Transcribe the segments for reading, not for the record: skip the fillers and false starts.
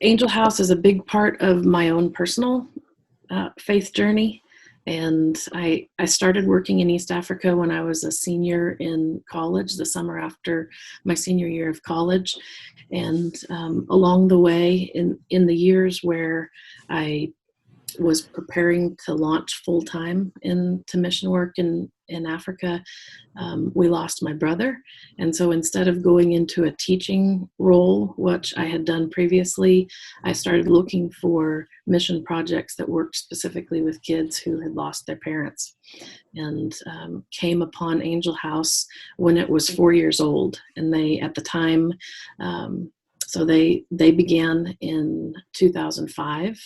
Angel House is a big part of my own personal faith journey. And I started working in East Africa when I was a senior in college, the summer after my senior year of college. And along the way, in the years where I was preparing to launch full time into mission work in Africa, we lost my brother. And so instead of going into a teaching role, which I had done previously, I started looking for mission projects that worked specifically with kids who had lost their parents, and came upon Angel House when it was 4 years old. And they, at the time, so they began in 2005.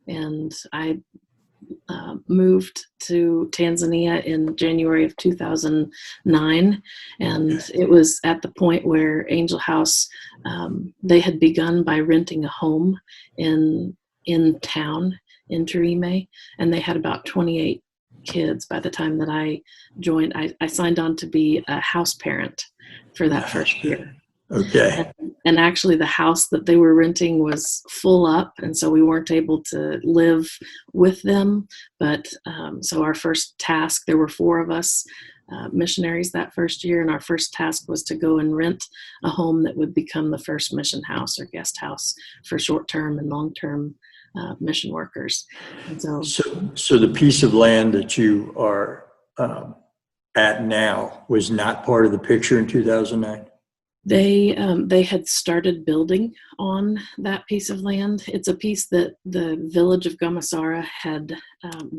And I moved to Tanzania in January of 2009. And it was at the point where Angel House, they had begun by renting a home in town, in Tarime, and they had about 28 kids by the time that I joined. I signed on to be a house parent for that first year. Okay. And actually the house that they were renting was full up, and so we weren't able to live with them. But so our first task, there were 4 of us missionaries that first year, and our first task was to go and rent a home that would become the first mission house or guest house for short-term and long-term mission workers. And so the piece of land that you are at now was not part of the picture in 2009? They had started building on that piece of land. It's a piece that the village of Gamasara had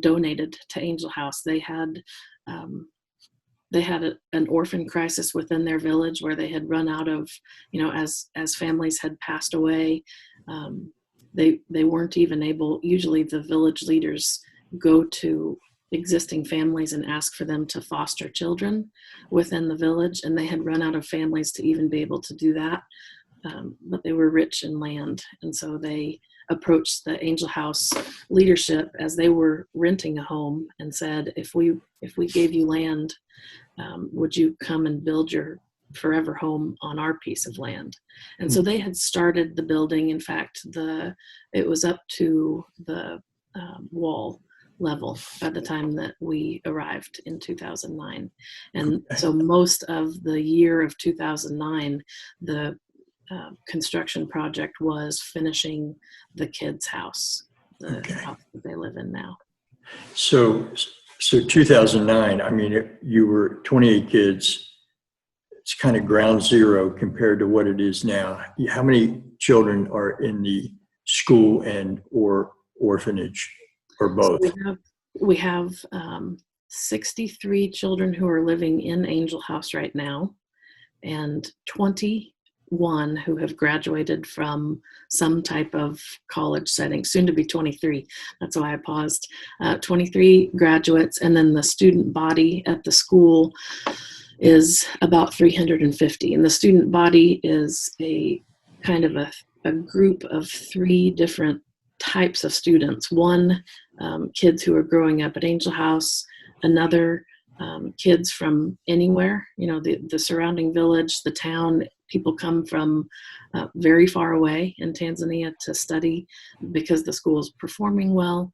donated to Angel House. They had an orphan crisis within their village where they had run out of, as families had passed away, they weren't even able. Usually the village leaders go to existing families and ask for them to foster children within the village, and they had run out of families to even be able to do that. But they were rich in land, and so they approached the Angel House leadership as they were renting a home and said, if we gave you land, would you come and build your forever home on our piece of land? And so they had started the building. In fact, it was up to the wall level by the time that we arrived in 2009. And so most of the year of 2009, the construction project was finishing the kids' house, the house that they live in now. So 2009, I mean, you were 28 kids. It's kind of ground zero compared to what it is now. How many children are in the school and or orphanage? Or both? So we have 63 children who are living in Angel House right now, and 21 who have graduated from some type of college setting, soon to be 23. That's why I paused. 23 graduates, and then the student body at the school is about 350. And the student body is a kind of a group of 3 different types of students. One, kids who are growing up at Angel House. Another, kids from anywhere, the surrounding village, the town. People come from very far away in Tanzania to study because the school is performing well.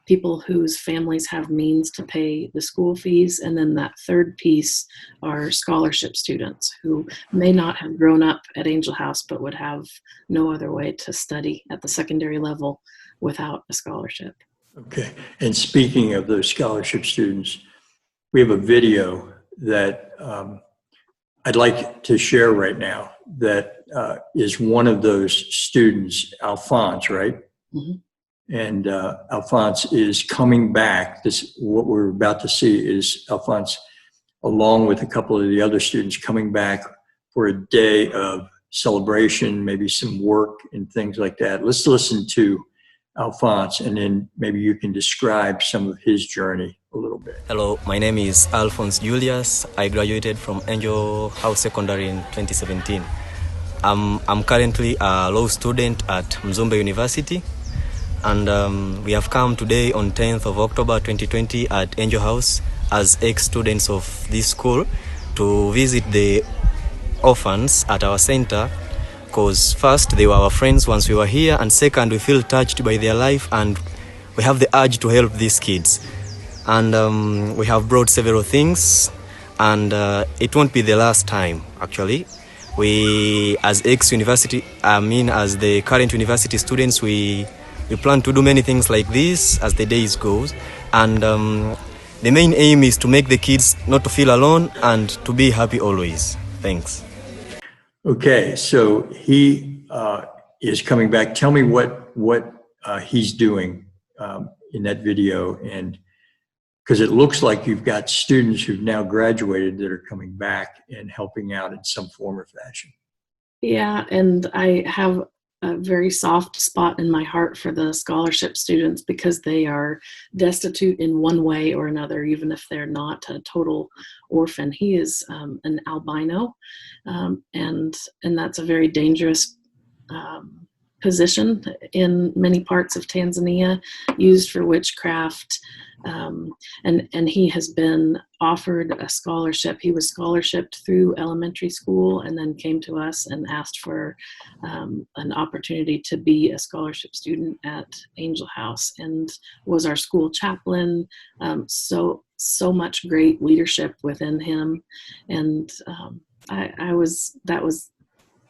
People whose families have means to pay the school fees. And then that third piece are scholarship students who may not have grown up at Angel House, but would have no other way to study at the secondary level without a scholarship. Okay. And speaking of those scholarship students, we have a video that I'd like to share right now that is one of those students, Alphonse, right? Mm-hmm. And Alphonse is coming back. What we're about to see is Alphonse, along with a couple of the other students, coming back for a day of celebration, maybe some work and things like that. Let's listen to Alphonse, and then maybe you can describe some of his journey a little bit. Hello, my name is Alphonse Julius. I graduated from Angel House Secondary in 2017. I'm currently a law student at Mzumbe University. And we have come today on 10th of October 2020 at Angel House as ex-students of this school to visit the orphans at our center because first, they were our friends once we were here, and second, we feel touched by their life, and we have the urge to help these kids. And we have brought several things, and it won't be the last time, actually. We, as as the current university students, we plan to do many things like this as the days goes. And the main aim is to make the kids not to feel alone and to be happy always. Thanks. Okay, so he is coming back. Tell me what he's doing in that video, and because it looks like you've got students who've now graduated that are coming back and helping out in some form or fashion. Yeah, and I have a very soft spot in my heart for the scholarship students because they are destitute in one way or another, even if they're not a total orphan. He is an albino, and that's a very dangerous position in many parts of Tanzania, used for witchcraft. And he has been offered a scholarship. He was scholarshiped through elementary school and then came to us and asked for an opportunity to be a scholarship student at Angel House, and was our school chaplain. So much great leadership within him. And that was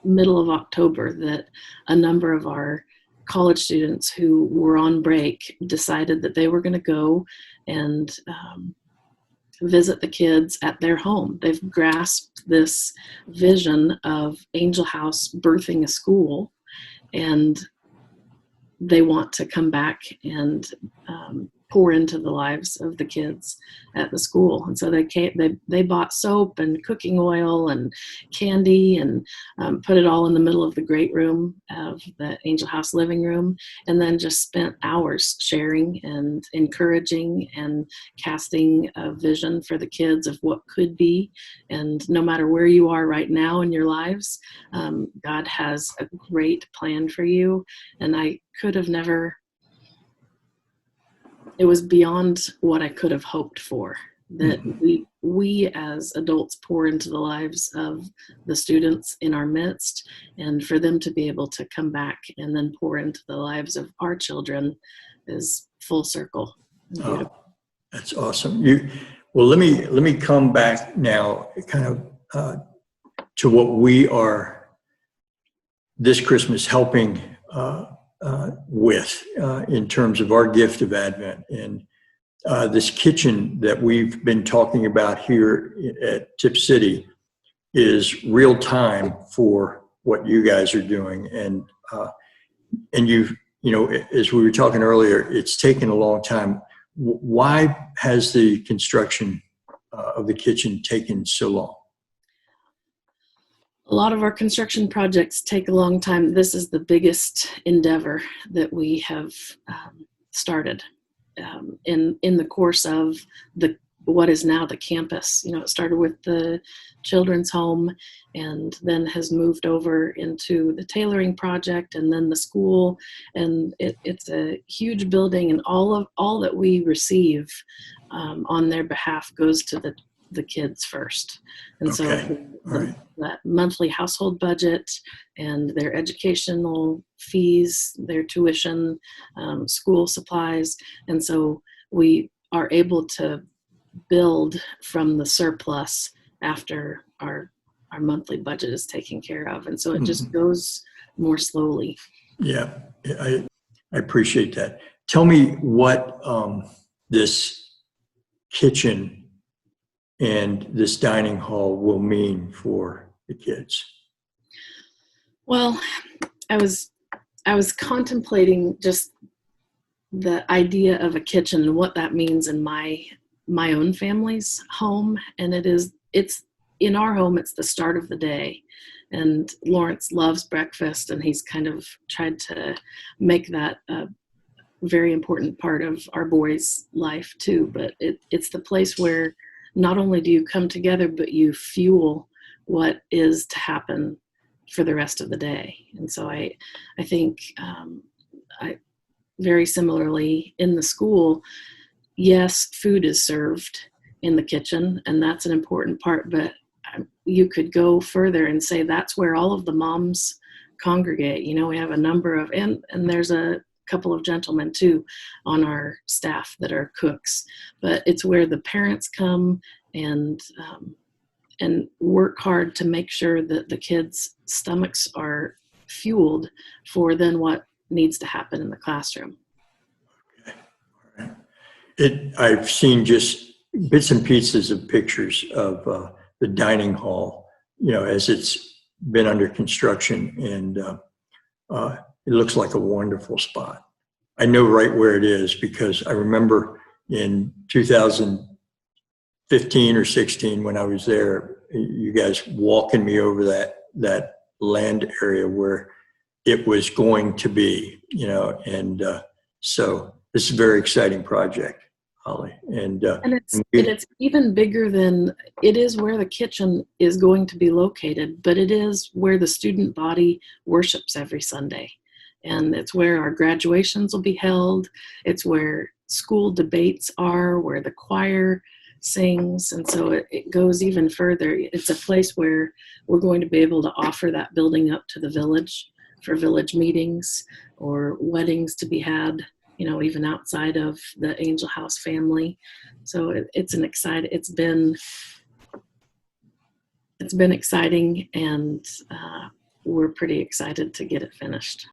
middle of October that a number of our college students who were on break decided that they were going to go and visit the kids at their home. They've grasped this vision of Angel House birthing a school, and they want to come back and pour into the lives of the kids at the school. And so they bought soap and cooking oil and candy and put it all in the middle of the great room of the Angel House living room, and then just spent hours sharing and encouraging and casting a vision for the kids of what could be. And no matter where you are right now in your lives, God has a great plan for you. And I could have never, it was beyond what I could have hoped for, that we as adults pour into the lives of the students in our midst, and for them to be able to come back and then pour into the lives of our children is full circle. Oh, that's awesome. Well, let me come back now kind of to what we are this Christmas helping with in terms of our gift of Advent. And this kitchen that we've been talking about here at Tip City is real time for what you guys are doing. And you know, as we were talking earlier, it's taken a long time. Why has the construction of the kitchen taken so long? A lot of our construction projects take a long time. This is the biggest endeavor that we have started in the course of what is now the campus. You know, it started with the children's home and then has moved over into the tailoring project and then the school. And it's a huge building, and all that we receive on their behalf goes to the kids first. And okay. So that monthly household budget and their educational fees, their tuition, school supplies. And so we are able to build from the surplus after our monthly budget is taken care of. And so it just goes more slowly. Yeah, I appreciate that. Tell me what this kitchen and this dining hall will mean for the kids. Well, I was contemplating just the idea of a kitchen and what that means in my own family's home. And it's in our home, it's the start of the day. And Lawrence loves breakfast, and he's kind of tried to make that a very important part of our boys' life too. But it's the place where not only do you come together, but you fuel what is to happen for the rest of the day. And so I think I very similarly in the school, yes, food is served in the kitchen, and that's an important part, but you could go further and say that's where all of the moms congregate. You know, we have a number of, and there's a couple of gentlemen too on our staff that are cooks, but it's where the parents come and work hard to make sure that the kids' stomachs are fueled for then what needs to happen in the classroom. I've seen just bits and pieces of pictures of the dining hall, you know, as it's been under construction, and it looks like a wonderful spot. I know right where it is because I remember in 2015 or 16 when I was there, you guys walking me over that land area where it was going to be, you know, and so this is a very exciting project, Holly. And it's even bigger than, it is where the kitchen is going to be located, but it is where the student body worships every Sunday. And it's where our graduations will be held. It's where school debates are, where the choir sings. And so it goes even further. It's a place where we're going to be able to offer that building up to the village for village meetings or weddings to be had, you know, even outside of the Angel House family. So it's been exciting, and we're pretty excited to get it finished.